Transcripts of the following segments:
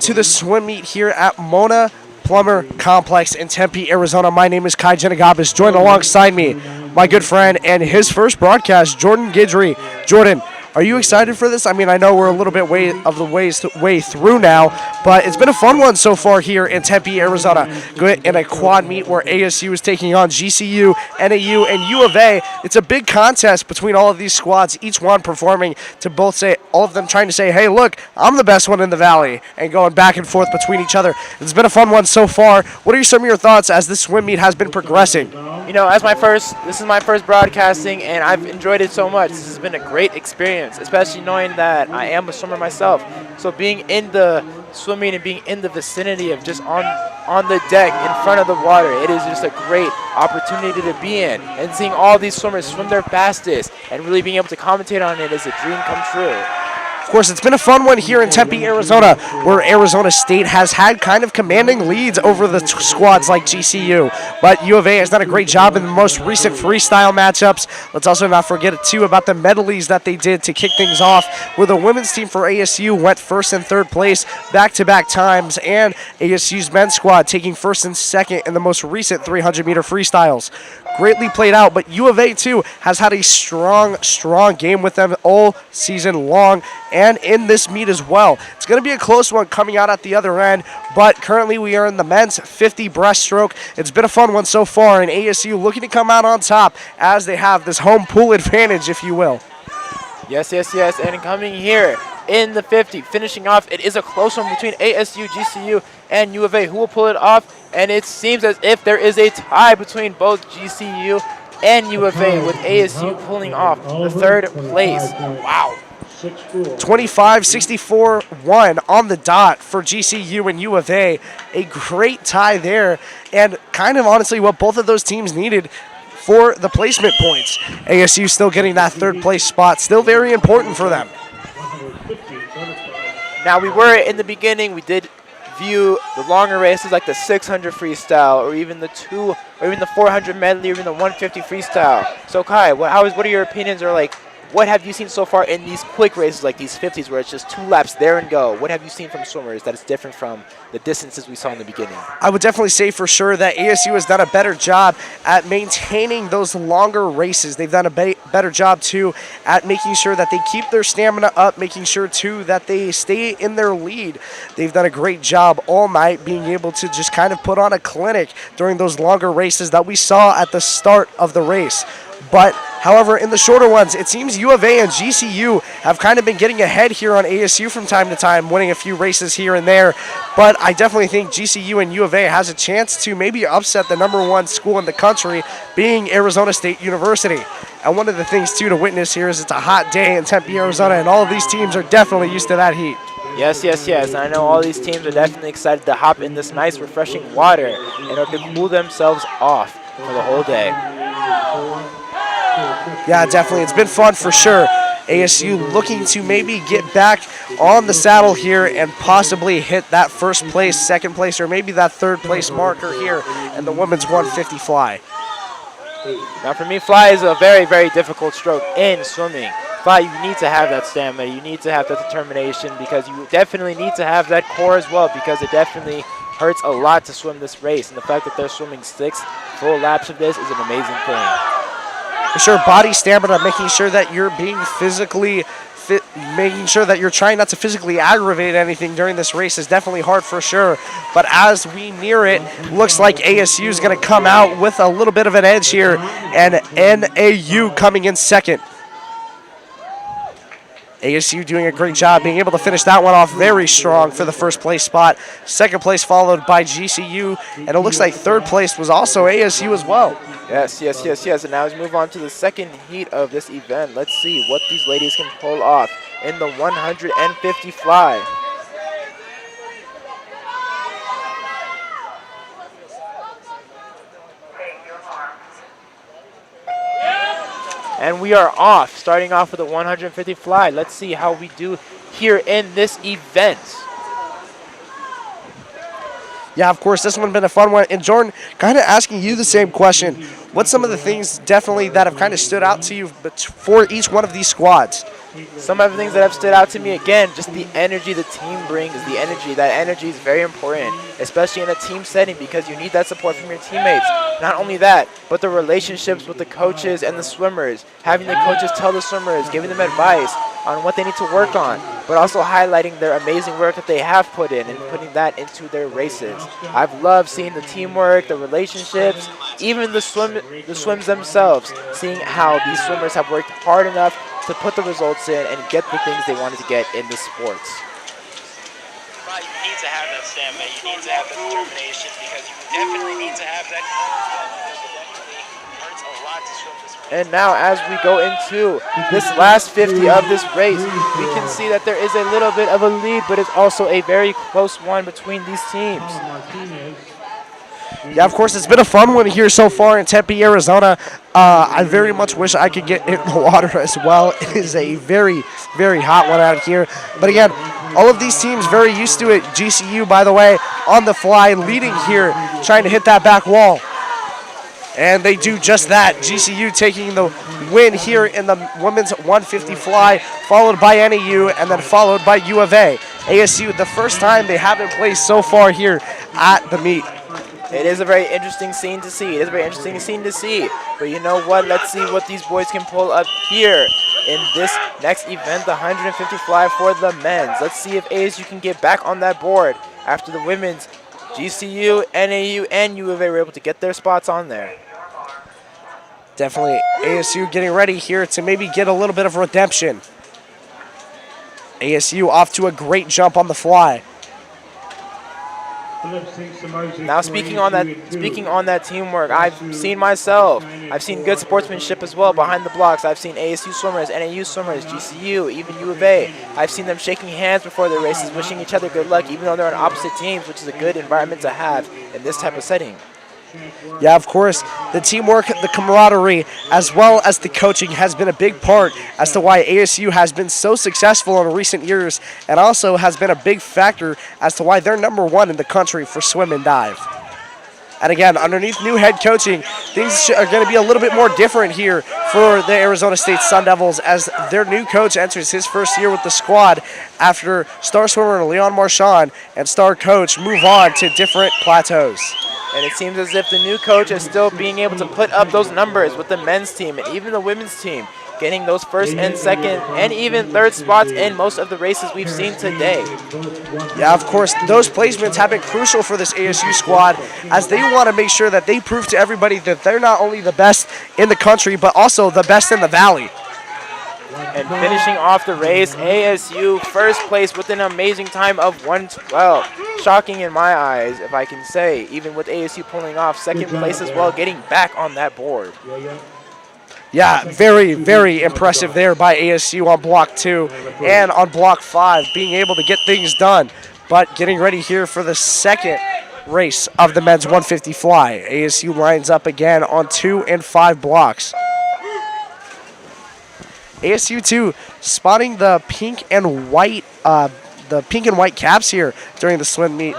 To the swim meet here at Mona Plumber Complex in Tempe, Arizona. My name is Kai Jenagabis. Joined alongside me, my good friend and his first broadcast, Jordan Guidry. Jordan, are you excited for this? I mean, I know we're a little bit way through now, but it's been a fun one so far here in Tempe, Arizona. In a quad meet where ASU is taking on GCU, NAU, and U of A. It's a big contest between all of these squads, each one performing to both say, all of them trying to say, hey, look, I'm the best one in the valley, and going back and forth between each other. It's been a fun one so far. What are some of your thoughts as this swim meet has been progressing? You know, this is my first broadcasting, and I've enjoyed it so much. This has been a great experience, especially knowing that I am a swimmer myself. So being in the swimming and being in the vicinity of just on the deck in front of the water, it is just a great opportunity to be in. And seeing all these swimmers swim their fastest and really being able to commentate on it is a dream come true. Of course, it's been a fun one here in Tempe, Arizona, where Arizona State has had kind of commanding leads over the squads like GCU. But U of A has done a great job in the most recent freestyle matchups. Let's also not forget, too, about the medleys that they did to kick things off, where the women's team for ASU went first and third place back-to-back times, and ASU's men's squad taking first and second in the most recent 300-meter freestyles. Greatly played out, but U of A, too, has had a strong game with them all season long and in this meet as well. It's going to be a close one coming out at the other end, but currently we are in the men's 50 breaststroke. It's been a fun one so far, and ASU looking to come out on top as they have this home pool advantage, if you will. Yes, and coming here in the 50, finishing off, it is a close one between ASU, GCU, and U of A. Who will pull it off? And it seems as if there is a tie between both GCU and U of A, with ASU pulling off the third place. Wow. 25-64-1 on the dot for GCU and U of A. A great tie there, and kind of honestly what both of those teams needed for the placement points. ASU still getting that third place spot, still very important for them. Now, we were in the beginning, we did view the longer races like the 600 freestyle, or even the 400 medley, or even the 150 freestyle. So Kai, what are your opinions, or like, what have you seen so far in these quick races like these 50s where it's just 2 laps there and go? What have you seen from swimmers that is different from the distances we saw in the beginning? I would definitely say for sure that ASU has done a better job at maintaining those longer races. They've done a better job, too, at making sure that they keep their stamina up, making sure, too, that they stay in their lead. They've done a great job all night being able to just kind of put on a clinic during those longer races that we saw at the start of the race. But, however, in the shorter ones, it seems U of A and GCU have kind of been getting ahead here on ASU from time to time, winning a few races here and there. But I definitely think GCU and U of A has a chance to maybe upset the #1 school in the country, being Arizona State University. And one of the things, too, to witness here is it's a hot day in Tempe, Arizona, and all of these teams are definitely used to that heat. Yes. And I know all these teams are definitely excited to hop in this nice, refreshing water in order to cool themselves off for the whole day. Yeah, definitely. It's been fun for sure. ASU looking to maybe get back on the saddle here and possibly hit that first place, second place, or maybe that third place marker here in the women's 150 fly. Now for me, fly is a very, very difficult stroke in swimming. Fly, you need to have that stamina, you need to have that determination, because you definitely need to have that core as well, because it definitely hurts a lot to swim this race. And the fact that they're swimming 6 full laps of this is an amazing thing. For sure, body stamina, making sure that you're being physically fit, making sure that you're trying not to physically aggravate anything during this race is definitely hard for sure. But as we near it, looks like ASU is going to come out with a little bit of an edge here, and NAU coming in second. ASU doing a great job being able to finish that one off very strong for the first place spot. Second place followed by GCU, and it looks like third place was also ASU as well. Yes. And now as we move on to the second heat of this event, let's see what these ladies can pull off in the 150 fly. And we are off, starting off with a 150 fly. Let's see how we do here in this event. Yeah, of course, this one's been a fun one. And Jordan, kind of asking you the same question. What's some of the things definitely that have kind of stood out to you for each one of these squads? some of the things that have stood out to me, again, just the energy the team brings, the energy. That energy is very important, especially in a team setting, because you need that support from your teammates. Not only that, but the relationships with the coaches and the swimmers, having the coaches tell the swimmers, giving them advice on what they need to work on, but also highlighting their amazing work that they have put in and putting that into their races. I've loved seeing the teamwork, the relationships, even the swims themselves, seeing how these swimmers have worked hard enough to put the results in and get the things they wanted to get in the sports. Well, you need to have that stamina, you need to have that determination, because you definitely need to have that. It definitely hurts a lot to swim this way. And now as we go into this last 50 of this race, we can see that there is a little bit of a lead, but it's also a very close one between these teams. Yeah, of course, it's been a fun one here so far in Tempe, Arizona. I very much wish I could get in the water as well. It is a very, very hot one out here. But again, all of these teams very used to it. GCU, by the way, on the fly, leading here, trying to hit that back wall. And they do just that. GCU taking the win here in the women's 150 fly, followed by NAU, and then followed by U of A. ASU, the first time they haven't placed so far here at the meet. It is a very interesting scene to see. It is a very interesting scene to see. But you know what? Let's see what these boys can pull up here in this next event, the 150 fly for the men's. Let's see if ASU can get back on that board after the women's. GCU, NAU, and U of A were able to get their spots on there. Definitely ASU getting ready here to maybe get a little bit of redemption. ASU off to a great jump on the fly. Now speaking on that teamwork, I've seen myself. I've seen good sportsmanship as well behind the blocks. I've seen ASU swimmers, NAU swimmers, GCU, even U of A. I've seen them shaking hands before their races, wishing each other good luck, even though they're on opposite teams, which is a good environment to have in this type of setting. Yeah, of course, the teamwork, the camaraderie, as well as the coaching has been a big part as to why ASU has been so successful in recent years, and also has been a big factor as to why they're #1 in the country for swim and dive. And again, underneath new head coaching, things are going to be a little bit more different here for the Arizona State Sun Devils as their new coach enters his first year with the squad after star swimmer Leon Marchand and star coach move on to different plateaus. And it seems as if the new coach is still being able to put up those numbers with the men's team and even the women's team, getting those first and second and even third spots in most of the races we've seen today. Yeah, of course, those placements have been crucial for this ASU squad as they want to make sure that they prove to everybody that they're not only the best in the country, but also the best in the valley. And finishing off the race, ASU first place with an amazing time of 1:12. Shocking in my eyes, if I can say, even with ASU pulling off second place as well, getting back on that board. Yeah, very, very impressive there by ASU on block 2 and on block 5, being able to get things done. But getting ready here for the second race of the men's 150 fly. ASU lines up again on 2 and 5 blocks. ASU too spotting the pink and white caps here during the swim meet.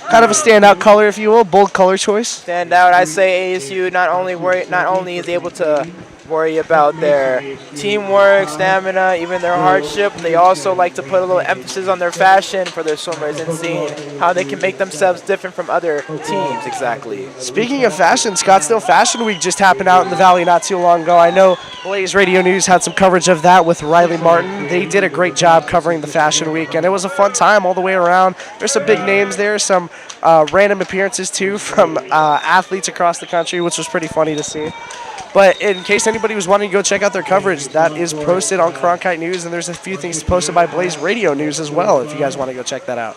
Kind of a standout color, if you will, bold color choice. Stand out. I say ASU not only is able to worry about their teamwork, stamina, even their hardship, they also like to put a little emphasis on their fashion for their swimmers and seeing how they can make themselves different from other teams. Exactly. Speaking of fashion, Scottsdale Fashion Week just happened out in the Valley not too long ago. I know Blaze Radio News had some coverage of that with Riley Martin. They did a great job covering the Fashion Week, and it was a fun time all the way around. There's some big names there, some random appearances too from athletes across the country, which was pretty funny to see. But in case anybody was wanting to go check out their coverage, that is posted on Cronkite News, and there's a few things posted by Blaze Radio News as well if you guys want to go check that out.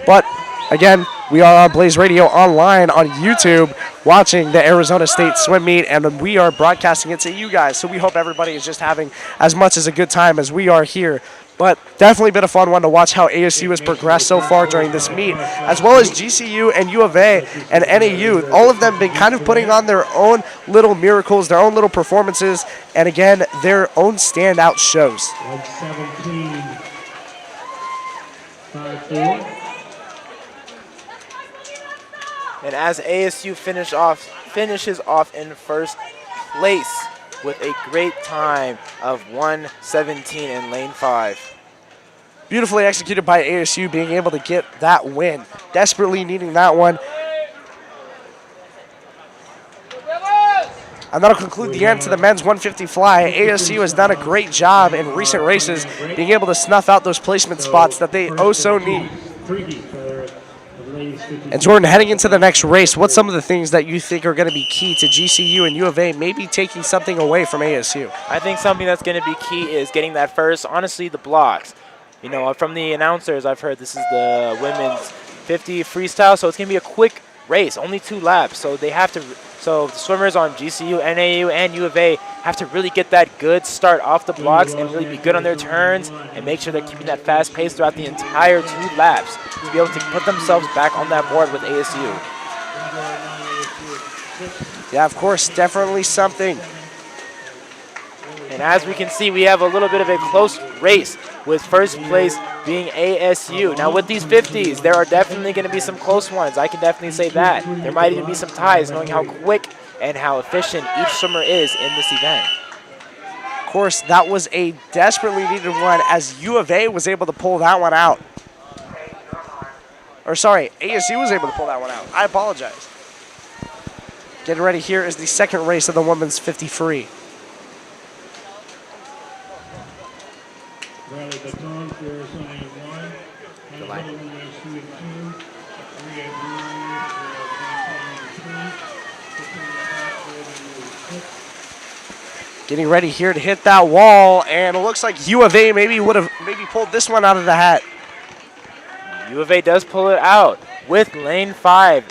But again, we are on Blaze Radio online on YouTube watching the Arizona State swim meet, and we are broadcasting it to you guys. So we hope everybody is just having as much as a good time as we are here. But definitely been a fun one to watch how ASU has progressed so far during this meet, as well as GCU and U of A and NAU. All of them been kind of putting on their own little miracles, their own little performances, and again, their own standout shows. 117, 5-4. And as ASU finishes off in first place with a great time of 1:17 in lane 5. Beautifully executed by ASU, being able to get that win. Desperately needing that one. And that'll conclude the end to the men's 150 fly. ASU has done a great job in recent races, being able to snuff out those placement spots that they oh so need. And Jordan, heading into the next race, what's some of the things that you think are going to be key to GCU and U of A maybe taking something away from ASU? I think something that's going to be key is getting that first, honestly, the blocks. You know, from the announcers, I've heard this is the women's 50 freestyle, so it's going to be a quick race, only 2 laps. So they have to, so the swimmers on GCU, NAU, and U of A have to really get that good start off the blocks and really be good on their turns and make sure they're keeping that fast pace throughout the entire 2 laps to be able to put themselves back on that board with ASU. Yeah, of course, definitely something. And as we can see, we have a little bit of a close race with first place being ASU. Now with these 50s, there are definitely going to be some close ones. I can definitely say that. There might even be some ties knowing how quick and how efficient each swimmer is in this event. Of course, that was a desperately needed one as U of A was able to pull that one out. Or sorry, ASU was able to pull that one out. I apologize. Getting ready here is the second race of the women's 50 free. Riley Baton for Arizona 1. Good line. Another one is 2 and 2. 3 and 1 Getting ready here to hit that wall, and it looks like U of A maybe would have pulled this one out of the hat. U of A does pull it out with lane 5.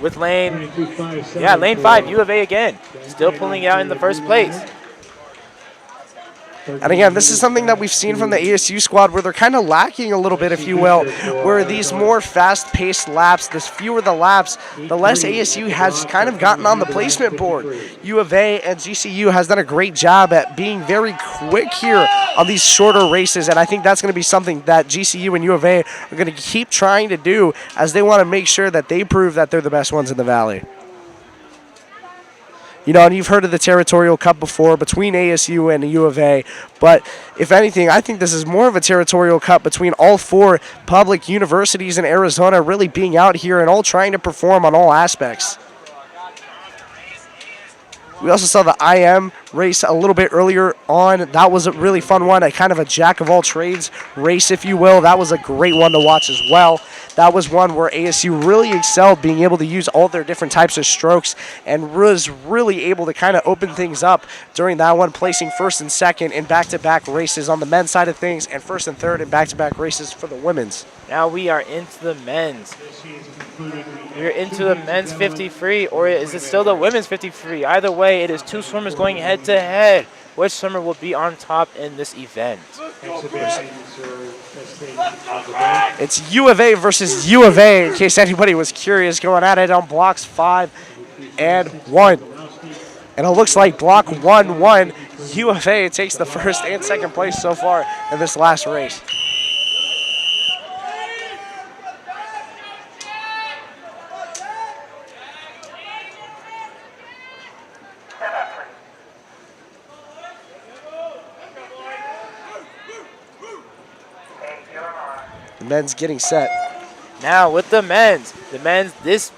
With lane, lane 5, U of A again. Still pulling it out in the first place. And again, this is something that we've seen from the ASU squad where they're kind of lacking a little bit, if you will, where these more fast-paced laps, the fewer the laps, the less ASU has kind of gotten on the placement board. U of A and GCU has done a great job at being very quick here on these shorter races, and I think that's going to be something that GCU and U of A are going to keep trying to do as they want to make sure that they prove that they're the best ones in the Valley. You know, and you've heard of the Territorial Cup before between ASU and the U of A, but if anything, I think this is more of a Territorial Cup between all 4 public universities in Arizona really being out here and all trying to perform on all aspects. We also saw the IM race a little bit earlier on. That was a really fun one, a kind of a jack-of-all-trades race, if you will. That was a great one to watch as well. That was one where ASU really excelled, being able to use all their different types of strokes and was really able to kind of open things up during that one, placing first and second in back-to-back races on the men's side of things and first and third in back-to-back races for the women's. Now we are into the men's. We're into the men's 50 free, or is it still the women's 50 free? Either way, it is 2 swimmers going head-to-head. Which swimmer will be on top in this event? It's U of A versus U of A, in case anybody was curious, going at it on blocks 5 and 1. And it looks like block 1-1, U of A takes the first and second place so far in this last race. The men's getting set. Now with the men's, this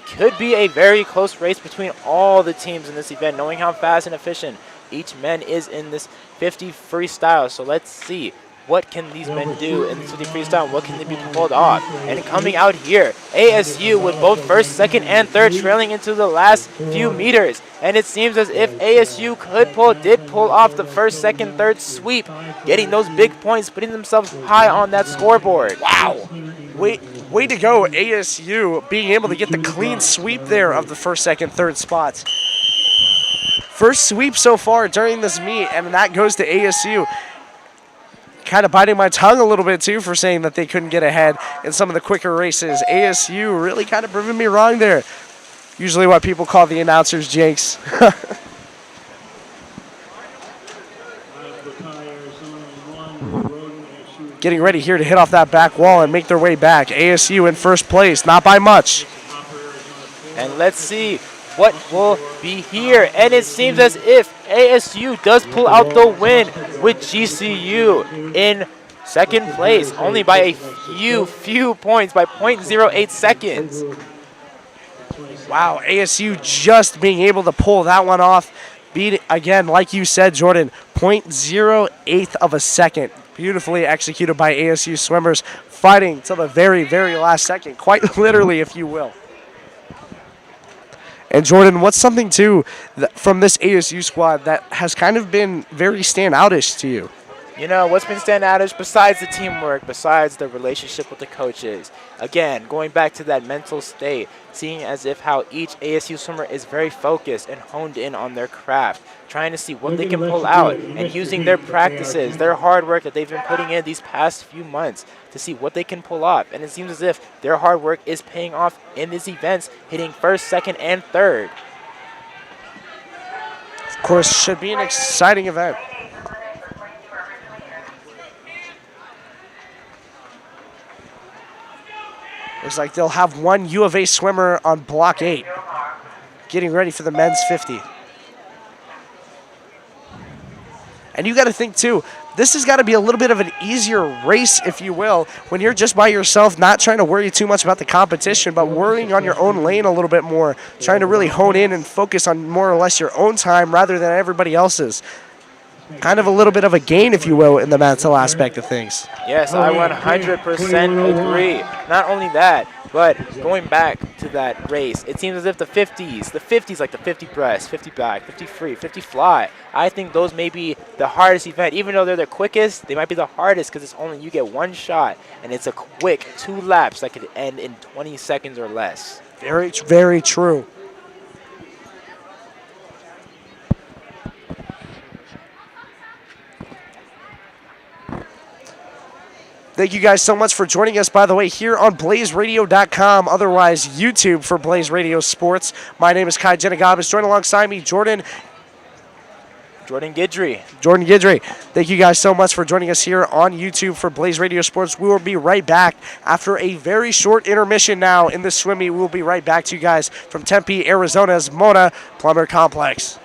could be a very close race between all the teams in this event, knowing how fast and efficient each man is in this 50 freestyle. So let's see, what can these men do in this 50 freestyle? What can they be pulled off? And coming out here, ASU with both first, second, and third trailing into the last few meters. And it seems as if ASU did pull off the first, second, third sweep, getting those big points, putting themselves high on that scoreboard. Wow. Way to go, ASU, being able to get the clean sweep there of the first, second, third spots. First sweep so far during this meet, and that goes to ASU. Kind of biting my tongue a little bit, too, for saying that they couldn't get ahead in some of the quicker races. ASU really kind of proving me wrong there. Usually what people call the announcers jinx. Getting ready here to hit off that back wall and make their way back. ASU in first place, not by much. And let's see what will be here. And it seems as if ASU does pull out the win with GCU in second place, only by a few points, by 0.08 seconds. Wow, ASU just being able to pull that one off. Beat, again, like you said, Jordan, 0.08 of a second. Beautifully executed by ASU swimmers, fighting till the very, very last second, quite literally, if you will. And Jordan, what's something, too, from this ASU squad that has kind of been very standoutish to you? You know, what's been standing out is besides the teamwork, besides the relationship with the coaches, again, going back to that mental state, seeing as if how each ASU swimmer is very focused and honed in on their craft, trying to see what they can pull out and using their practices, their hard work that they've been putting in these past few months to see what they can pull off. And it seems as if their hard work is paying off in these events, hitting first, second, and third. Of course, should be an exciting event. Looks like they'll have one U of A swimmer on block 8, getting ready for the men's 50. And you got to think, too, this has got to be a little bit of an easier race, if you will, when you're just by yourself, not trying to worry too much about the competition, but worrying on your own lane a little bit more, trying to really hone in and focus on more or less your own time rather than everybody else's. Kind of a little bit of a gain, if you will, in the mental aspect of things. Yes, I 100% agree. Not only that, but going back to that race, it seems as if the 50s like the 50 breast, 50 back, 50 free, 50 fly, I think those may be the hardest event. Even though they're the quickest, they might be the hardest because it's only you get one shot, and it's a quick 2 laps that could end in 20 seconds or less. Very, very true. Thank you guys so much for joining us, by the way, here on BlazeRadio.com, otherwise YouTube for Blaze Radio Sports. My name is Kai Jenagabis. Join alongside me, Jordan Guidry. Thank you guys so much for joining us here on YouTube for Blaze Radio Sports. We will be right back after a very short intermission now in the swim meet. We'll be right back to you guys from Tempe, Arizona's Mona Plumber Complex.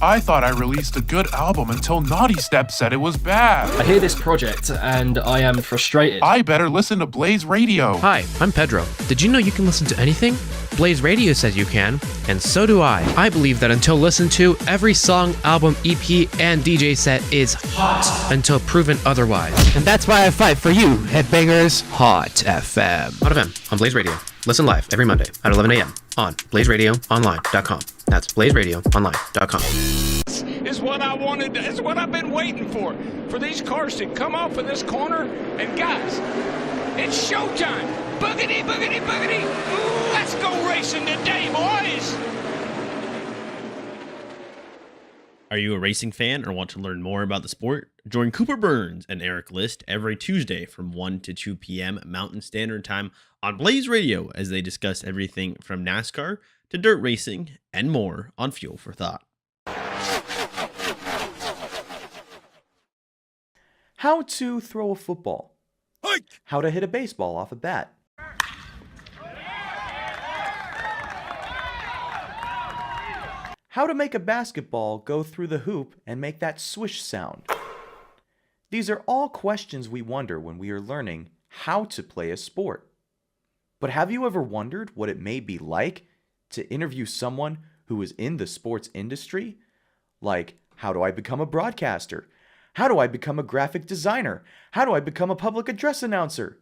I thought I released a good album until Naughty Step said it was bad. I hear this project and I am frustrated. I better listen to Blaze Radio. Hi, I'm Pedro. Did you know you can listen to anything? Blaze Radio says you can, and so do I. I believe that until listened to, every song, album, EP, and DJ set is hot until proven otherwise. And that's why I fight for you, headbangers. Hot FM. Hot FM on Blaze Radio. Listen live every Monday at 11 a.m. on BlazeRadioOnline.com. That's BlazeRadioOnline.com. Is what I wanted. It's what I've been waiting for these cars to come off of this corner. And guys, it's showtime. Boogity, boogity, boogity. Ooh, let's go racing today, boys. Are you a racing fan or want to learn more about the sport? Join Cooper Burns and Eric List every Tuesday from 1 to 2 p.m. Mountain Standard Time on Blaze Radio as they discuss everything from NASCAR to dirt racing and more on Fuel for Thought. How to throw a football. How to hit a baseball off a bat. How to make a basketball go through the hoop and make that swish sound. These are all questions we wonder when we are learning how to play a sport. But have you ever wondered what it may be like to interview someone who is in the sports industry? Like, how do I become a broadcaster? How do I become a graphic designer? How do I become a public address announcer?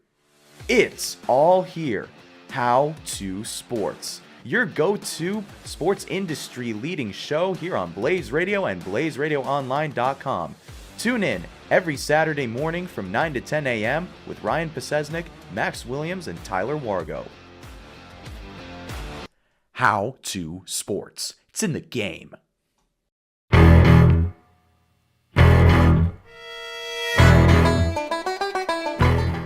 It's all here. How to Sports, your go-to sports industry leading show here on Blaze Radio and BlazeRadioOnline.com. Tune in every Saturday morning from 9 to 10 a.m. with Ryan Pasesnik, Max Williams, and Tyler Wargo. How to Sports. It's in the game.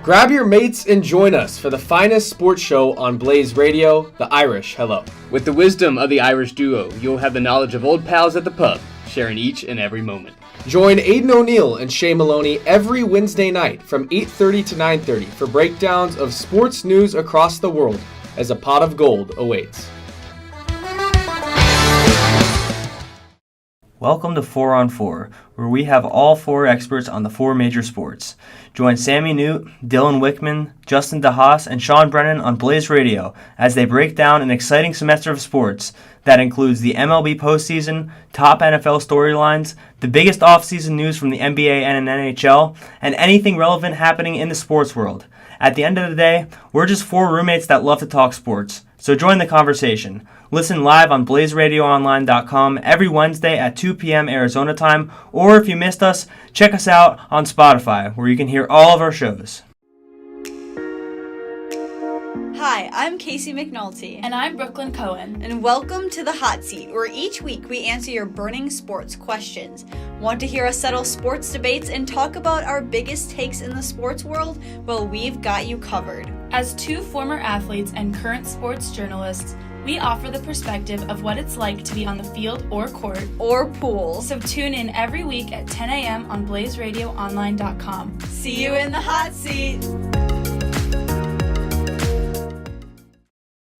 Grab your mates and join us for the finest sports show on Blaze Radio, The Irish Hello. With the wisdom of the Irish duo, you'll have the knowledge of old pals at the pub, sharing each and every moment. Join Aidan O'Neill and Shay Maloney every Wednesday night from 8:30 to 9:30 for breakdowns of sports news across the world as a pot of gold awaits. Welcome to 4 on 4, where we have all 4 experts on the 4 major sports. Join Sammy Newt, Dylan Wickman, Justin DeHaas, and Sean Brennan on Blaze Radio as they break down an exciting semester of sports that includes the MLB postseason, top NFL storylines, the biggest offseason news from the NBA and NHL, and anything relevant happening in the sports world. At the end of the day, we're just 4 roommates that love to talk sports, so join the conversation. Listen live on blazeradioonline.com every Wednesday at 2 p.m. Arizona time, or if you missed us, check us out on Spotify, where you can hear all of our shows. Hi, I'm Casey McNulty. And I'm Brooklyn Cohen. And welcome to The Hot Seat, where each week we answer your burning sports questions. Want to hear us settle sports debates and talk about our biggest takes in the sports world? Well, we've got you covered. As 2 former athletes and current sports journalists, we offer the perspective of what it's like to be on the field or court or pool. So tune in every week at 10 a.m. on blazeradioonline.com. See you in the hot seat.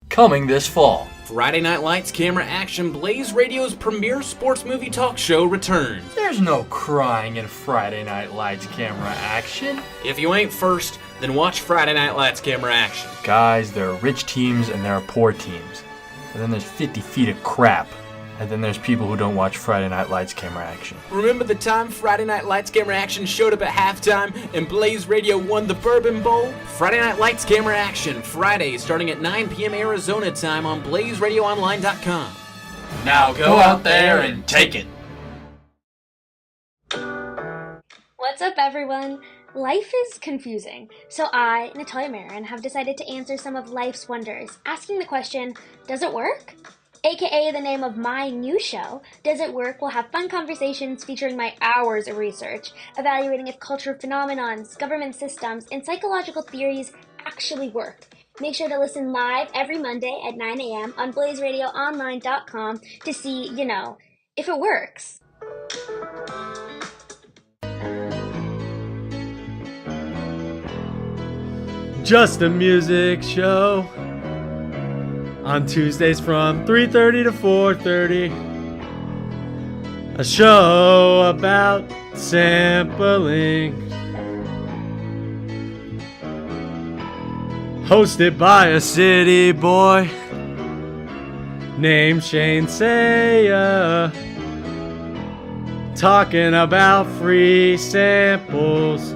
Coming this fall, Friday Night Lights Camera Action, Blaze Radio's premier sports movie talk show returns. There's no crying in Friday Night Lights Camera Action. If you ain't first, then watch Friday Night Lights Camera Action. Guys, there are rich teams and there are poor teams. And then there's 50 feet of crap. And then there's people who don't watch Friday Night Lights Camera Action. Remember the time Friday Night Lights Camera Action showed up at halftime and Blaze Radio won the Bourbon Bowl? Friday Night Lights Camera Action, Friday starting at 9 p.m. Arizona time on blazeradioonline.com. Now go out there and take it. What's up, everyone? Life is confusing, so I, Natalia Marin, have decided to answer some of life's wonders, asking the question, does it work? AKA the name of my new show, Does It Work? Will have fun conversations featuring my hours of research, evaluating if cultural phenomenons, government systems, and psychological theories actually work. Make sure to listen live every Monday at 9 a.m. on blazeradioonline.com to see, if it works. Just a music show on Tuesdays from 3:30 to 4:30. A show about sampling. Hosted by a city boy named Shane Saya. Talking about free samples.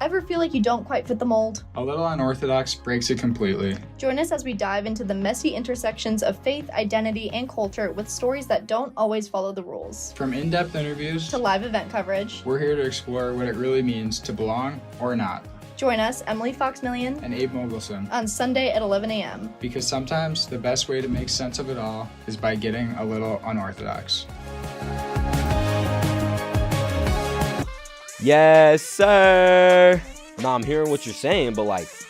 Ever feel like you don't quite fit the mold? A Little Unorthodox breaks it completely. Join us as we dive into the messy intersections of faith, identity, and culture with stories that don't always follow the rules. From in-depth interviews to live event coverage, we're here to explore what it really means to belong or not. Join us, Emily Fox-Million and Abe Mogelson, on Sunday at 11 a.m. Because sometimes the best way to make sense of it all is by getting a little unorthodox. Yes, sir. Nah, I'm hearing what you're saying, but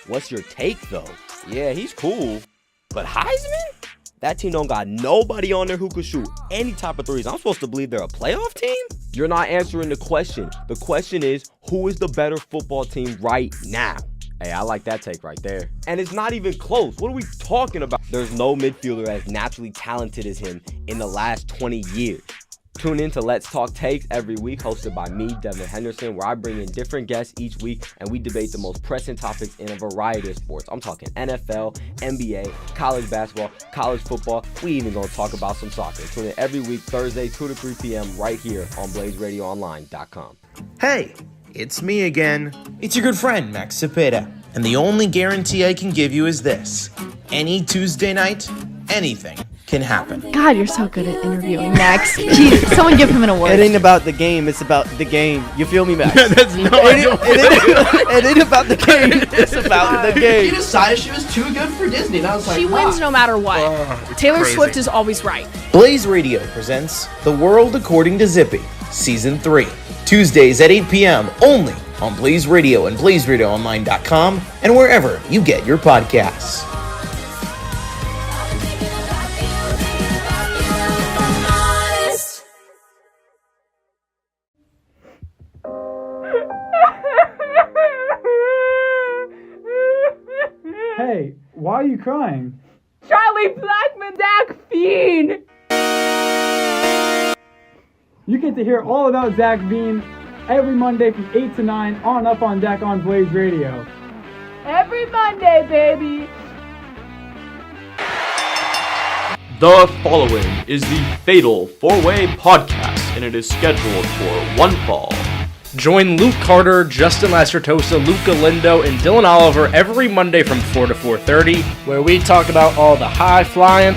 what's your take though? Yeah, he's cool, but Heisman? That team don't got nobody on there who could shoot any type of threes. I'm supposed to believe they're a playoff team? You're not answering the question. The question is, who is the better football team right now? Hey, I like that take right there. And it's not even close. What are we talking about? There's no midfielder as naturally talented as him in the last 20 years. Tune in to Let's Talk Takes every week, hosted by me, Devin Henderson, where I bring in different guests each week and we debate the most pressing topics in a variety of sports. I'm talking NFL, NBA, college basketball, college football. We even gonna talk about some soccer. Tune in every week, Thursday, 2 to 3 p.m. right here on blazeradioonline.com. Hey, it's me again. It's your good friend, Max Cepeda. And the only guarantee I can give you is this. Any Tuesday night, anything can happen. God, you're so good at interviewing, Max. Jeez, someone give him an award. It ain't about the game, it's about the game. You feel me, Max? That's no, it ain't about the game, it's about the game. She decided she was too good for Disney, and I was like, she wins no matter what. Taylor Swift is always right. Blaze Radio presents The World According to Zippy, Season 3. Tuesdays at 8 p.m. only on Blaze Radio and blazeradioonline.com and wherever you get your podcasts. Hey, why are you crying? Charlie Blackman Zach Fiend! You get to hear all about Zach Bean every Monday from 8 to 9 on Up on Deck on Blaze Radio. Every Monday, baby! The following is the Fatal 4-Way Podcast, and it is scheduled for one fall. Join Luke Carter, Justin Lacertosa, Luca Lindo, and Dylan Oliver every Monday from 4 to 4:30, where we talk about all the high-flying,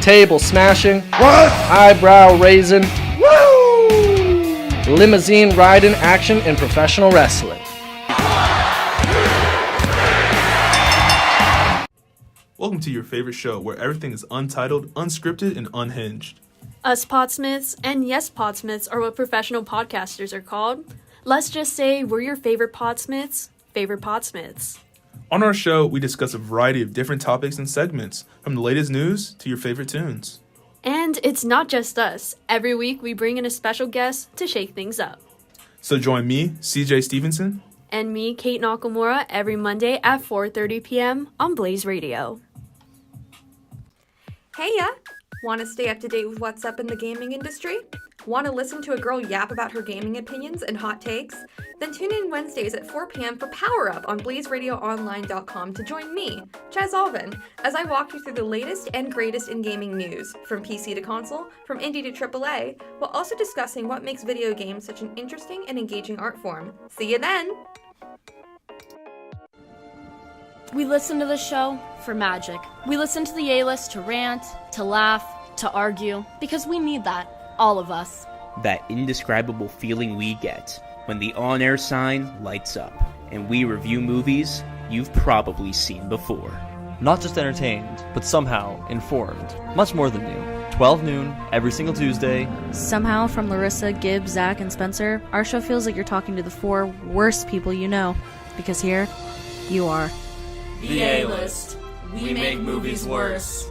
table smashing, eyebrow raising, limousine riding action, and professional wrestling. Welcome to your favorite show where everything is untitled, unscripted, and unhinged. Us Podsmiths and Yes Podsmiths are what professional podcasters are called. Let's just say we're your favorite Podsmiths. On our show, we discuss a variety of different topics and segments, from the latest news to your favorite tunes. And it's not just us. Every week we bring in a special guest to shake things up. So join me, CJ Stevenson, and me, Kate Nakamura, every Monday at 4:30 p.m. on Blaze Radio. Hey ya! Want to stay up to date with what's up in the gaming industry? Want to listen to a girl yap about her gaming opinions and hot takes? Then tune in Wednesdays at 4 p.m. for Power Up on BlazeRadioOnline.com to join me, Chaz Alvin, as I walk you through the latest and greatest in gaming news, from PC to console, from indie to AAA, while also discussing what makes video games such an interesting and engaging art form. See you then! We listen to the show for magic. We listen to the A-list to rant, to laugh, to argue, because we need that, all of us. That indescribable feeling we get when the on-air sign lights up and we review movies you've probably seen before. Not just entertained, but somehow informed. Much more than new. 12 noon, every single Tuesday. Somehow, from Larissa, Gibbs, Zach, and Spencer, our show feels like you're talking to the 4 worst people you know. Because here, you are. The A-list. We make movies worse.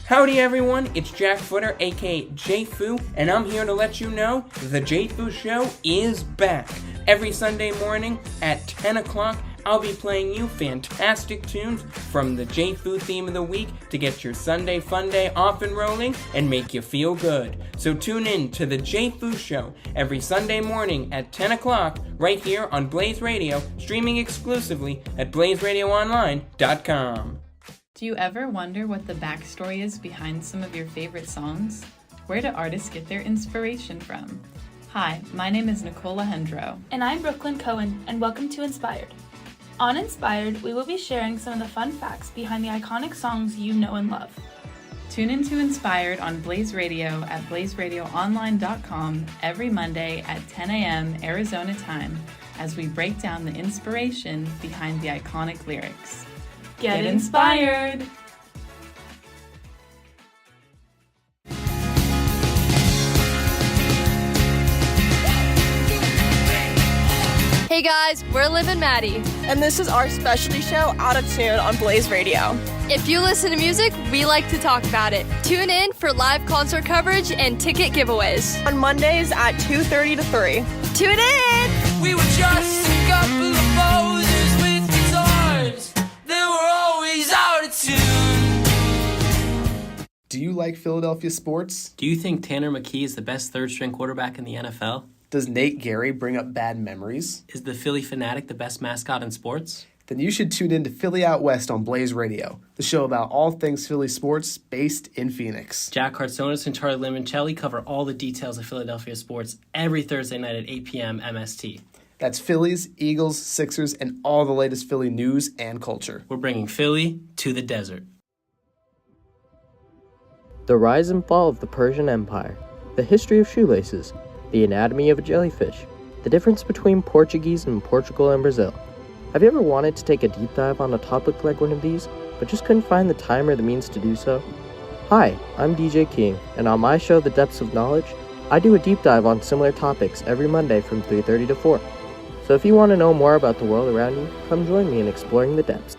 Howdy everyone, it's Jack Footer, aka J-Foo, and I'm here to let you know the J-Foo Show is back. Every Sunday morning at 10 o'clock, I'll be playing you fantastic tunes from the J-Foo theme of the week to get your Sunday fun day off and rolling and make you feel good. So tune in to the J-Foo Show every Sunday morning at 10 o'clock right here on Blaze Radio, streaming exclusively at BlazeRadioOnline.com. Do you ever wonder what the backstory is behind some of your favorite songs? Where do artists get their inspiration from? Hi, my name is Nicola Hendro. And I'm Brooklyn Cohen, and welcome to Inspired. On Inspired, we will be sharing some of the fun facts behind the iconic songs you know and love. Tune in to Inspired on Blaze Radio at BlazeRadioOnline.com every Monday at 10 a.m. Arizona time as we break down the inspiration behind the iconic lyrics. Get inspired! Hey guys, we're Liv and Maddie, and this is our specialty show, Out of Tune, on Blaze Radio. If you listen to music, we like to talk about it. Tune in for live concert coverage and ticket giveaways on Mondays at 2:30 to 3. Tune in! We were just a couple of posers with guitars. They were always out of tune. Do you like Philadelphia sports? Do you think Tanner McKee is the best third-string quarterback in the NFL? Does Nate Gary bring up bad memories? Is the Philly Fanatic the best mascot in sports? Then you should tune in to Philly Out West on Blaze Radio, the show about all things Philly sports based in Phoenix. Jack Hartsonis and Charlie Limoncelli cover all the details of Philadelphia sports every Thursday night at 8 p.m. MST. That's Phillies, Eagles, Sixers, and all the latest Philly news and culture. We're bringing Philly to the desert. The rise and fall of the Persian Empire, the history of shoelaces, the anatomy of a jellyfish, the difference between Portuguese and Portugal and Brazil. Have you ever wanted to take a deep dive on a topic like one of these, but just couldn't find the time or the means to do so? Hi, I'm DJ King, and on my show, The Depths of Knowledge, I do a deep dive on similar topics every Monday from 3:30 to 4. So if you want to know more about the world around you, come join me in exploring the depths.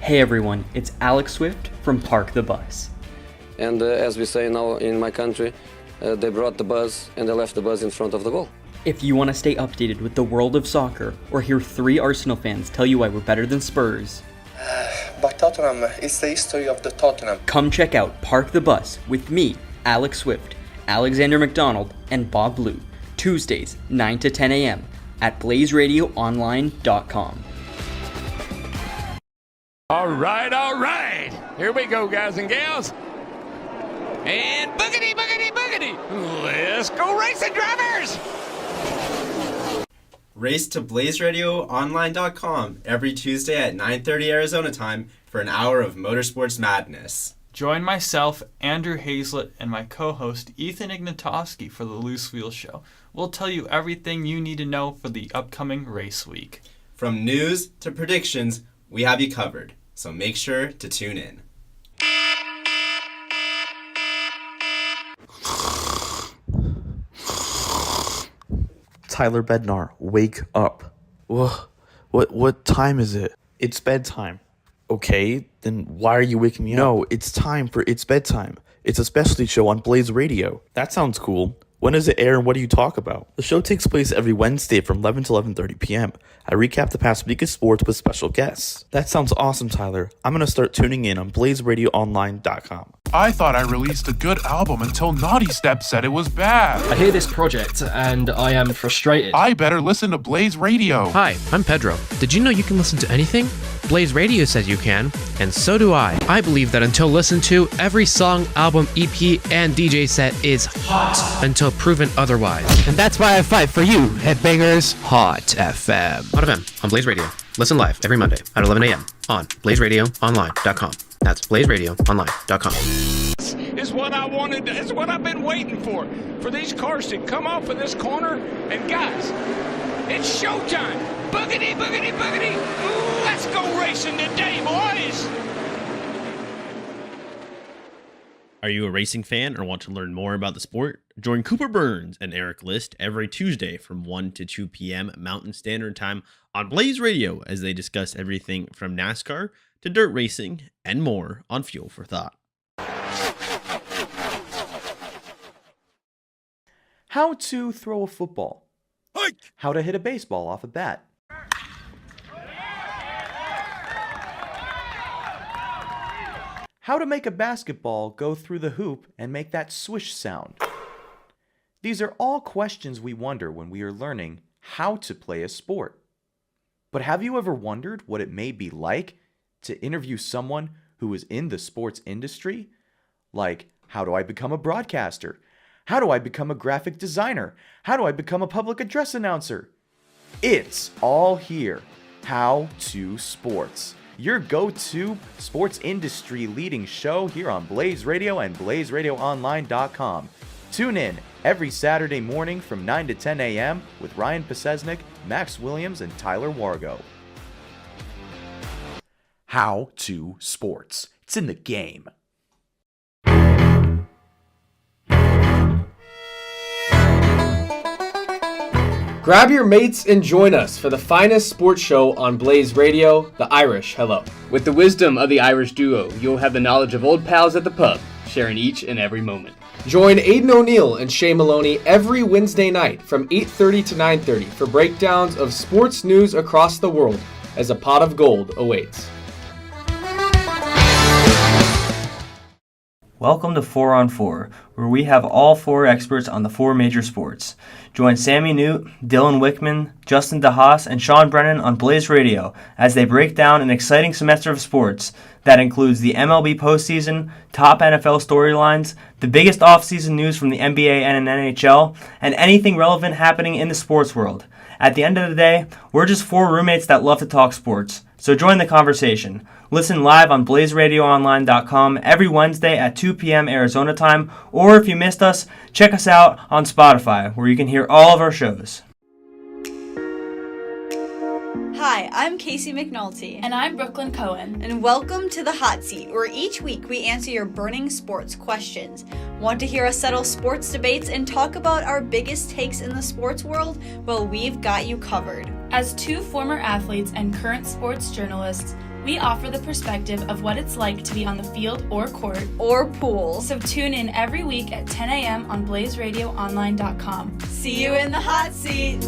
Hey everyone, it's Alex Swift from Park the Bus. And as we say now in my country, they brought the bus and they left the bus in front of the goal. If you want to stay updated with the world of soccer or hear 3 Arsenal fans tell you why we're better than Spurs, but Tottenham is the history of the Tottenham. come check out Park the Bus with me, Alex Swift, Alexander McDonald, and Bob Blue, Tuesdays 9 to 10 a.m. at blazeradioonline.com. All right. Here we go, guys and gals. And boogity, boogity, boogity. Let's go racing, drivers. Race to blazeradioonline.com every Tuesday at 9:30 Arizona time for an hour of motorsports madness. Join myself, Andrew Hazlett, and my co-host Ethan Ignatowski for the Loose Wheel Show. We'll tell you everything you need to know for the upcoming race week. From news to predictions, we have you covered, so make sure to tune in. Tyler Bednar, wake up. What time is it? It's bedtime. Okay, then why are you waking me up? No, it's time for It's Bedtime. It's a specialty show on Blaze Radio. That sounds cool. When does it air and what do you talk about? The show takes place every Wednesday from 11 to 11:30 p.m. I recap the past week of sports with special guests. That sounds awesome, Tyler. I'm going to start tuning in on blazeradioonline.com. I thought I released a good album until Naughty Step said it was bad. I hear this project and I am frustrated. I better listen to Blaze Radio. Hi, I'm Pedro. Did you know you can listen to anything? Blaze Radio says you can, and so do I. I believe that until listened to, every song, album, EP, and DJ set is hot until proven otherwise. And that's why I fight for you, headbangers. Hot FM. Hot FM on Blaze Radio. Listen live every Monday at 11 a.m. on blazeradioonline.com. That's blazeradioonline.com. This is what I wanted. It's what I've been waiting for these cars to come off of this corner. And guys, it's showtime. Boogity, boogity, boogity. Ooh, let's go racing today, boys. Are you a racing fan or want to learn more about the sport? Join Cooper Burns and Eric List every Tuesday from 1 to 2 p.m. Mountain Standard Time on Blaze Radio as they discuss everything from NASCAR to dirt racing and more on Fuel for Thought. How to throw a football. How to hit a baseball off a bat. How to make a basketball go through the hoop and make that swish sound. These are all questions we wonder when we are learning how to play a sport. But have you ever wondered what it may be like to interview someone who is in the sports industry? Like, how do I become a broadcaster? How do I become a graphic designer? How do I become a public address announcer? It's all here. How to Sports, your go-to sports industry leading show here on Blaze Radio and blazeradioonline.com. Tune in every Saturday morning from 9 to 10 a.m. with Ryan Pasesnik, Max Williams, and Tyler Wargo. How to Sports. It's in the game. Grab your mates and join us for the finest sports show on Blaze Radio, The Irish Hello. With the wisdom of the Irish duo, you'll have the knowledge of old pals at the pub, sharing each and every moment. Join Aidan O'Neill and Shay Maloney every Wednesday night from 8:30 to 9:30 for breakdowns of sports news across the world as a pot of gold awaits. Welcome to 4 on 4, where we have all 4 experts on the 4 major sports. Join Sammy Newt, Dylan Wickman, Justin DeHaas, and Sean Brennan on Blaze Radio as they break down an exciting semester of sports that includes the MLB postseason, top NFL storylines, the biggest offseason news from the NBA and NHL, and anything relevant happening in the sports world. At the end of the day, we're just 4 roommates that love to talk sports, so join the conversation. Listen live on blazeradioonline.com every Wednesday at 2 p.m. Arizona time, or if you missed us, check us out on Spotify, where you can hear all of our shows. Hi, I'm Casey McNulty. And I'm Brooklyn Cohen. And welcome to The Hot Seat, where each week we answer your burning sports questions. Want to hear us settle sports debates and talk about our biggest takes in the sports world? Well, we've got you covered. As 2 former athletes and current sports journalists, We offer the perspective of what it's like to be on the field or court or pool. So tune in every week at 10 a.m. on blazeradioonline.com. See you in the hot seat.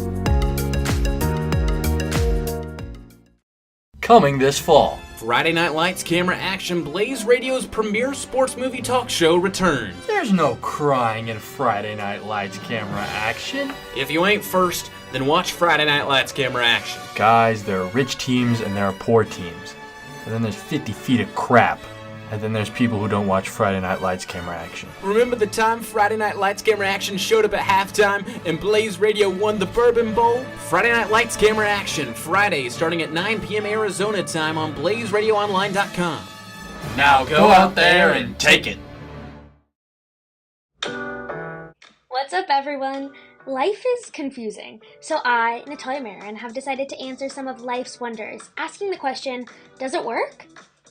Coming this fall, Friday Night Lights Camera Action, Blaze Radio's premier sports movie talk show returns. there's no crying in Friday Night Lights Camera Action. If you ain't first, then watch Friday Night Lights Camera Action. Guys, there are rich teams and there are poor teams. And then there's 50 feet of crap. And then there's people who don't watch Friday Night Lights Camera Action. Remember the time Friday Night Lights Camera Action showed up at halftime and Blaze Radio won the Bourbon Bowl? Friday Night Lights Camera Action, Friday starting at 9 p.m. Arizona time on blazeradioonline.com. Now go out there and take it. What's up, everyone? Life is confusing, so I, Natalia Marin, have decided to answer some of life's wonders, asking the question, does it work?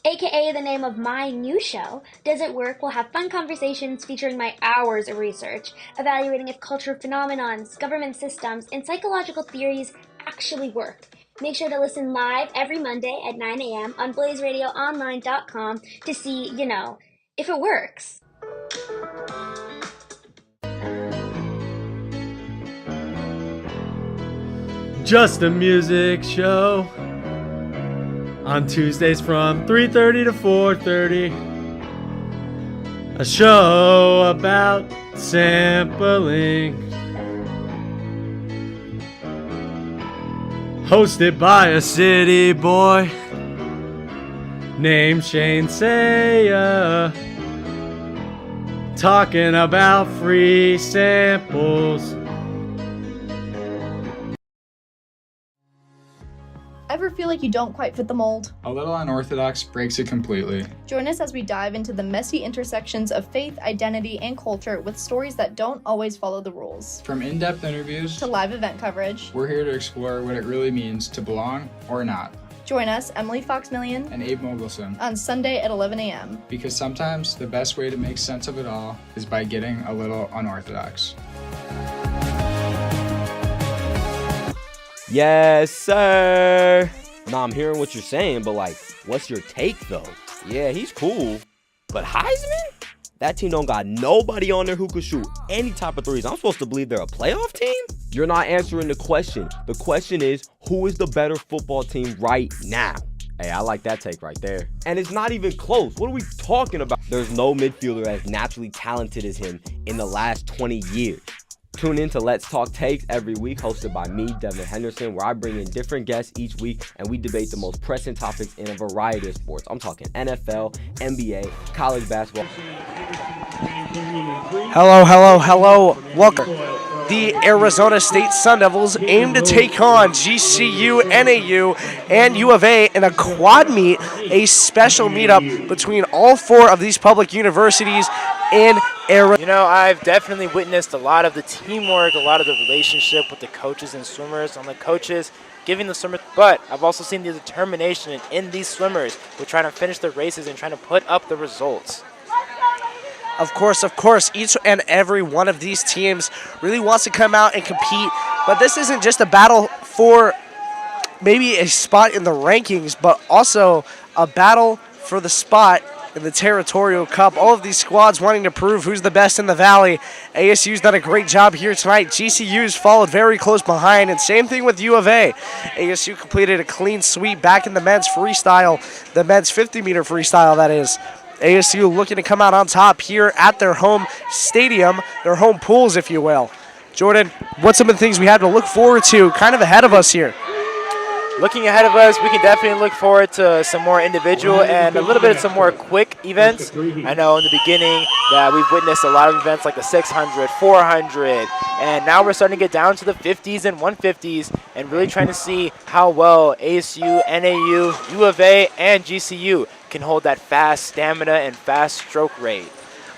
AKA the name of my new show, Does It Work? Will have fun conversations featuring my hours of research, evaluating if cultural phenomenons, government systems, and psychological theories actually work. Make sure to listen live every Monday at 9 a.m. on blazeradioonline.com to see, if it works. Just a music show on Tuesdays from 3:30 to 4:30. A show about sampling. Hosted by a city boy named Shane Saya. Talking about free samples. Ever feel like you don't quite fit the mold? A Little Unorthodox breaks it completely. Join us as we dive into the messy intersections of faith, identity, and culture with stories that don't always follow the rules. From in-depth interviews to live event coverage, we're here to explore what it really means to belong or not. Join us, Emily Fox-Million and Abe Mogelson, on Sunday at 11 a.m. Because sometimes the best way to make sense of it all is by getting a little unorthodox. Yes, sir. Nah, I'm hearing what you're saying, but what's your take though? Yeah, he's cool, but Heisman? That team don't got nobody on there who could shoot any type of threes. I'm supposed to believe they're a playoff team? You're not answering the question. The question is, who is the better football team right now? Hey, I like that take right there. And it's not even close. What are we talking about? There's no midfielder as naturally talented as him in the last 20 years. Tune in to Let's Talk Takes every week, hosted by me, Devin Henderson, where I bring in different guests each week and we debate the most pressing topics in a variety of sports. I'm talking NFL, NBA, college basketball. Hello. Welcome. The Arizona State Sun Devils aim to take on GCU, NAU, and U of A in a quad meet, a special meetup between all four of these public universities in Arizona. I've definitely witnessed a lot of the teamwork, a lot of the relationship with the coaches and swimmers, on the coaches giving the swimmers, but I've also seen the determination in these swimmers who are trying to finish their races and trying to put up the results. Of course, each and every one of these teams really wants to come out and compete, but this isn't just a battle for maybe a spot in the rankings, but also a battle for the spot in the Territorial Cup. All of these squads wanting to prove who's the best in the Valley. ASU's done a great job here tonight. GCU's followed very close behind, and same thing with U of A. ASU completed a clean sweep back in the men's freestyle, the men's 50-meter freestyle, that is. ASU looking to come out on top here at their home stadium, their home pools, if you will. Jordan, what's some of the things we have to look forward to kind of ahead of us here? Looking ahead of us, we can definitely look forward to some more individual and a little bit of some more quick events. I know in the beginning that we've witnessed a lot of events like the 600, 400, and now we're starting to get down to the 50s and 150s and really trying to see how well ASU, NAU, U of A, and GCU can hold that fast stamina and fast stroke rate.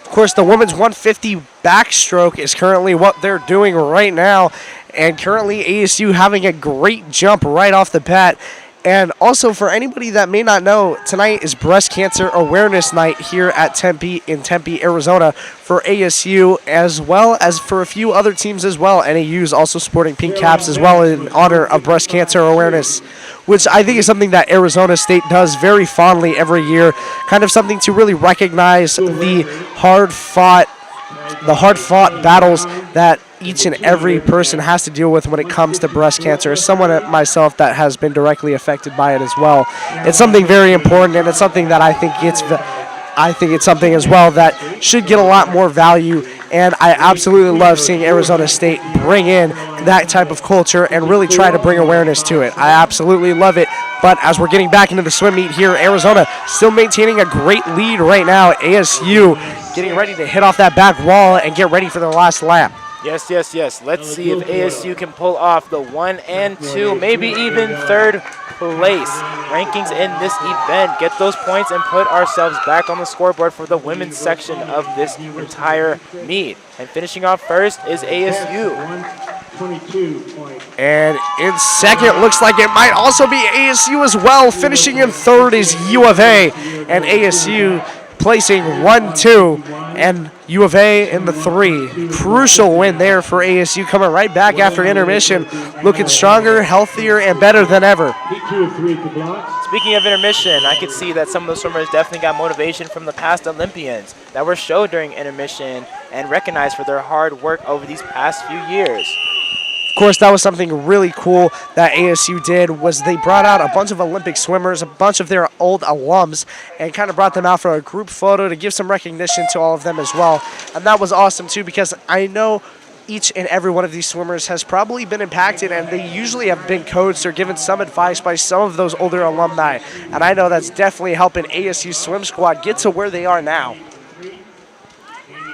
Of course, the women's 150 backstroke is currently what they're doing right now. And currently ASU having a great jump right off the bat And also, for anybody that may not know, tonight is Breast Cancer Awareness Night here at Tempe, Arizona, for ASU, as well as for a few other teams as well. NAU is also sporting pink caps as well in honor of breast cancer awareness, which I think is something that Arizona State does very fondly every year, kind of something to really recognize the hard-fought battles that each and every person has to deal with when it comes to breast cancer. As someone myself that has been directly affected by it as well, it's something very important, and it's something that I think it's something as well that should get a lot more value. And I absolutely love seeing Arizona State bring in that type of culture and really try to bring awareness to it. I absolutely love it. But as we're getting back into the swim meet here, Arizona still maintaining a great lead right now. ASU getting ready to hit off that back wall and get ready for their last lap. Yes, yes, yes. Let's see if ASU can pull off the 1 and 2, maybe even third place rankings in this event. Get those points and put ourselves back on the scoreboard for the women's section of this entire meet. And finishing off first is ASU. And in second, looks like it might also be ASU as well. Finishing in third is U of A, and ASU placing 1-2, and U of A in the 3. Crucial win there for ASU, coming right back after intermission, looking stronger, healthier, and better than ever. Speaking of intermission, I could see that some of the swimmers definitely got motivation from the past Olympians that were showed during intermission and recognized for their hard work over these past few years. Of course, that was something really cool that ASU did, was they brought out a bunch of Olympic swimmers, a bunch of their old alums, and kind of brought them out for a group photo to give some recognition to all of them as well. And that was awesome, too, because I know each and every one of these swimmers has probably been impacted, and they usually have been coached or given some advice by some of those older alumni. And I know that's definitely helping ASU swim squad get to where they are now.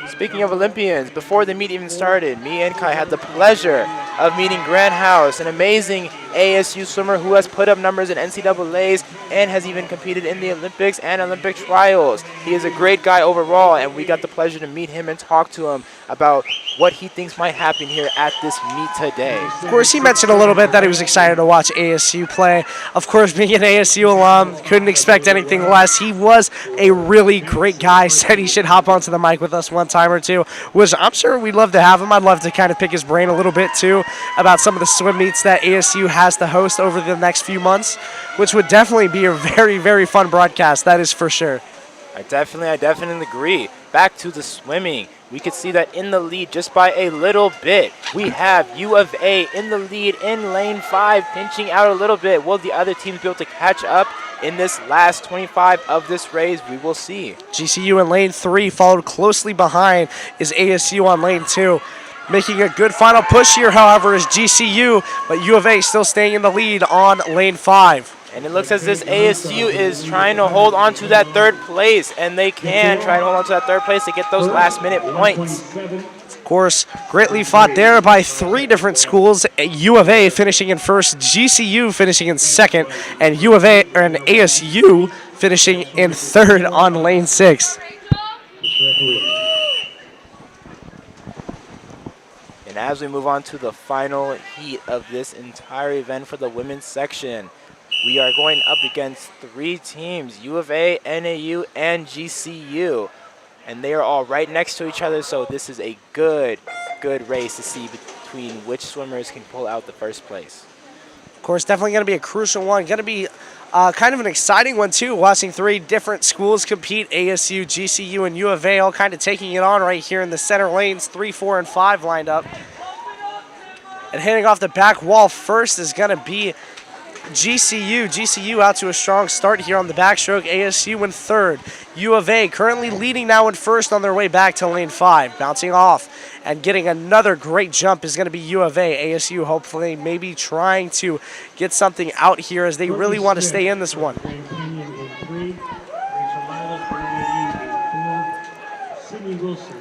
Speaking of Olympians, before the meet even started, me and Kai had the pleasure of meeting Grant House, an amazing ASU swimmer who has put up numbers in NCAAs and has even competed in the Olympics and Olympic trials. He is a great guy overall, and we got the pleasure to meet him and talk to him about what he thinks might happen here at this meet today. Of course, he mentioned a little bit that he was excited to watch ASU play. Of course, being an ASU alum, couldn't expect anything less. He was a really great guy, said he should hop onto the mic with us one time or two, which I'm sure we'd love to have him. I'd love to kind of pick his brain a little bit, too, about some of the swim meets that ASU has to host over the next few months, which would definitely be a very, very fun broadcast, that is for sure. I definitely agree. Back to the swimming. We could see that in the lead just by a little bit. We have U of A in the lead in lane 5, pinching out a little bit. Will the other teams be able to catch up in this last 25 of this race? We will see. GCU in lane 3, followed closely behind is ASU on lane 2. Making a good final push here, however, is GCU, but U of A still staying in the lead on lane 5. And it looks as this ASU is trying to hold on to that third place, and they can try to hold on to that third place to get those last-minute points. Of course, greatly fought there by 3 different schools. U of A finishing in first, GCU finishing in second, and U of A and ASU finishing in third on lane 6. And as we move on to the final heat of this entire event for the women's section, we are going up against 3 teams, U of A, NAU, and GCU. And they are all right next to each other, so this is a good race to see between which swimmers can pull out the first place. Of course, definitely going to be a crucial one. Going to be kind of an exciting one, too, watching 3 different schools compete, ASU, GCU, and U of A, all kind of taking it on right here in the center lanes, 3, 4, and 5 lined up. And hitting off the back wall first is going to be GCU. GCU out to a strong start here on the backstroke. ASU in third. U of A currently leading now in first on their way back to lane 5. Bouncing off and getting another great jump is going to be U of A. ASU hopefully maybe trying to get something out here as they really want to stay in this one.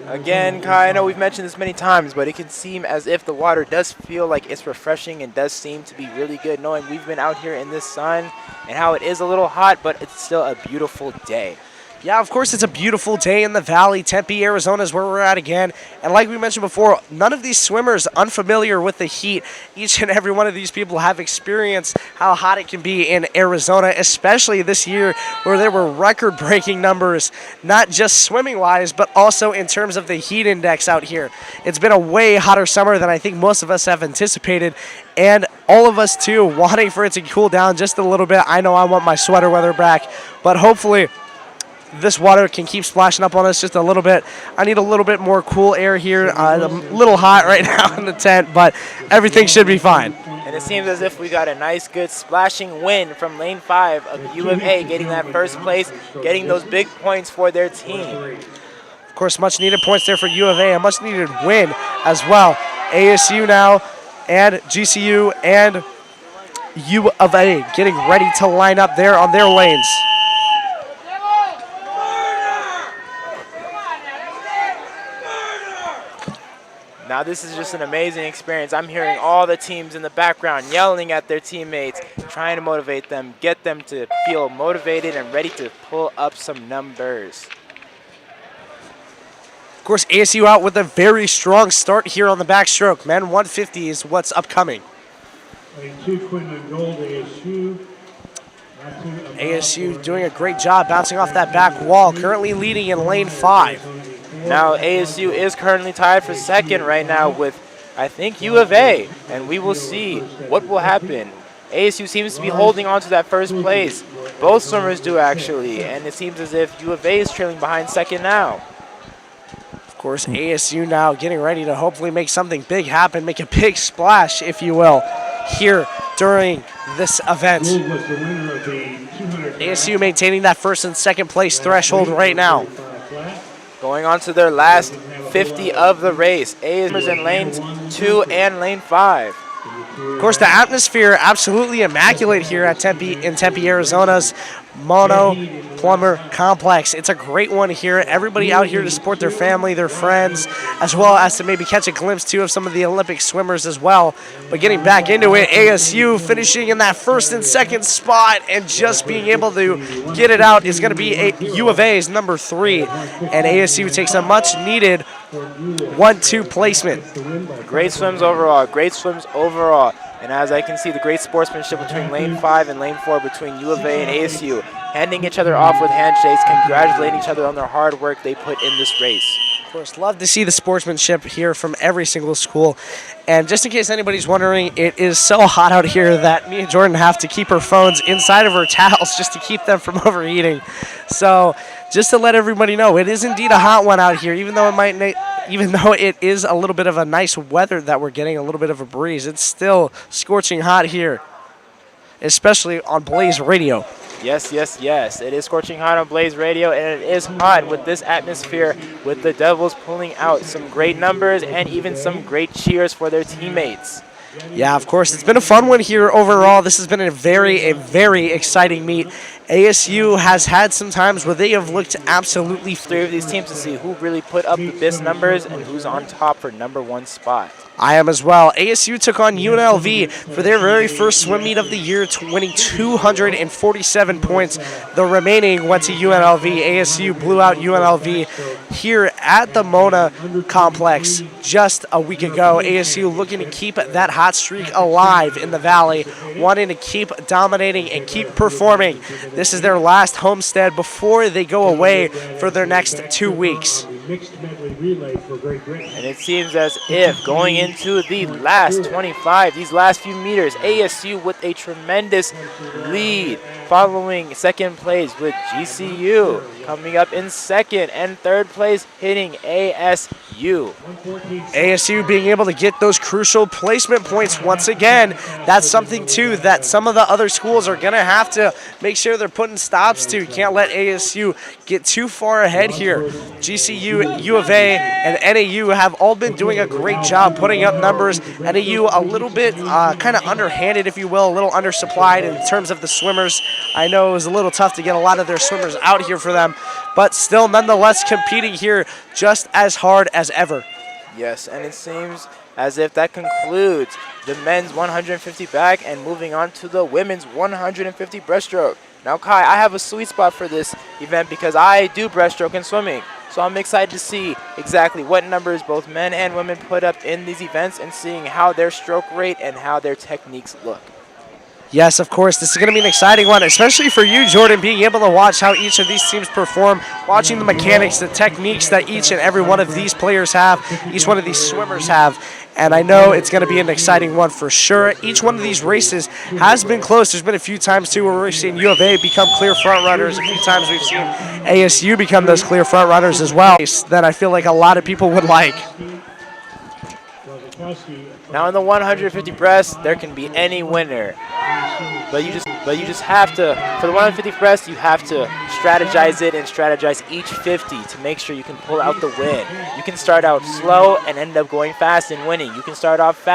Again, Kai, I know we've mentioned this many times, but it can seem as if the water does feel like it's refreshing and does seem to be really good, knowing we've been out here in this sun and how it is a little hot, but it's still a beautiful day. Yeah, of course, it's a beautiful day in the valley. Tempe, Arizona is where we're at again. And like we mentioned before, none of these swimmers unfamiliar with the heat. Each and every one of these people have experienced how hot it can be in Arizona, especially this year where there were record-breaking numbers, not just swimming-wise, but also in terms of the heat index out here. It's been a way hotter summer than I think most of us have anticipated, and all of us, too, wanting for it to cool down just a little bit. I know I want my sweater weather back, but hopefully this water can keep splashing up on us just a little bit. I need a little bit more cool air here. I'm a little hot right now in the tent, but everything should be fine. And it seems as if we got a nice, good splashing win from Lane 5 of U of A, getting that first place, getting those big points for their team. Of course, much needed points there for U of A, a much needed win as well. ASU now and GCU and U of A getting ready to line up there on their lanes. Now this is just an amazing experience. I'm hearing all the teams in the background yelling at their teammates, trying to motivate them, get them to feel motivated and ready to pull up some numbers. Of course, ASU out with a very strong start here on the backstroke. Men 150 is what's upcoming. ASU doing a great job bouncing off that back wall, currently leading in lane 5. Now ASU is currently tied for second right now with, I think, U of A, and we will see what will happen. ASU seems to be holding on to that first place. Both swimmers do, actually, and it seems as if U of A is trailing behind second now. Of course, ASU now getting ready to hopefully make something big happen, make a big splash, if you will, here during this event. ASU maintaining that first and second place threshold right now. Going on to their last 50 of the race. ASU is in lanes 2 and lane 5. Of course, the atmosphere absolutely immaculate here at Tempe, Arizona's Mono Plumber Complex. It's a great one here. Everybody out here to support their family, their friends, as well as to maybe catch a glimpse, too, of some of the Olympic swimmers as well. But getting back into it, ASU finishing in that first and second spot and just being able to get it out is going to be U of A's number 3. And ASU takes a much-needed 1-2 placement. Great swims overall. Great swims overall. And as I can see, the great sportsmanship between lane 5 and lane 4 between U of A and ASU, handing each other off with handshakes, congratulating each other on their hard work they put in this race. Of course, love to see the sportsmanship here from every single school. And just in case anybody's wondering, it is so hot out here that me and Jordan have to keep our phones inside of our towels just to keep them from overheating. So just to let everybody know, it is indeed a hot one out here, even though it is a little bit of a nice weather that we're getting, a little bit of a breeze. It's still scorching hot here, especially on Blaze Radio. Yes, yes, yes. It is scorching hot on Blaze Radio, and it is hot with this atmosphere, with the Devils pulling out some great numbers and even some great cheers for their teammates. Yeah, of course. It's been a fun one here overall. This has been a very exciting meet. ASU has had some times where they have looked absolutely... 3 of these teams to see who really put up the best numbers and who's on top for number 1 spot. I am as well. ASU took on UNLV for their very first swim meet of the year, winning 247 points. The remaining went to UNLV. ASU blew out UNLV here at the Mona Complex just a week ago. ASU looking to keep that hot streak alive in the Valley, wanting to keep dominating and keep performing. This is their last homestead before they go away for their next 2 weeks. And it seems as if going into the last 25, these last few meters, ASU with a tremendous lead, following second place with GCU coming up in second, and third place hitting ASU. ASU being able to get those crucial placement points once again. That's something, too, that some of the other schools are going to have to make sure they're putting stops to. You can't let ASU get too far ahead here. GCU, U of A, and NAU have all been doing a great job putting up numbers. NAU a little bit kind of underhanded, if you will, a little undersupplied in terms of the swimmers. I know it was a little tough to get a lot of their swimmers out here for them, but still nonetheless competing here just as hard as ever. Yes, and it seems as if that concludes the men's 150 back, and moving on to the women's 150 breaststroke. Now, Kai, I have a sweet spot for this event because I do breaststroke and swimming. So I'm excited to see exactly what numbers both men and women put up in these events and seeing how their stroke rate and how their techniques look. Yes, of course, this is going to be an exciting one, especially for you, Jordan, being able to watch how each of these teams perform, watching the mechanics, the techniques that each and every one of these players have, each one of these swimmers have. And I know it's going to be an exciting one for sure. Each one of these races has been close. There's been a few times, too, where we've seen U of A become clear front runners. A few times we've seen ASU become those clear front runners as well. That I feel like a lot of people would like. Now in the 150 breast, there can be any winner. But you just have to, for the 150 breast, you have to strategize it and strategize each 50 to make sure you can pull out the win. You can start out slow and end up going fast and winning. You can start off fast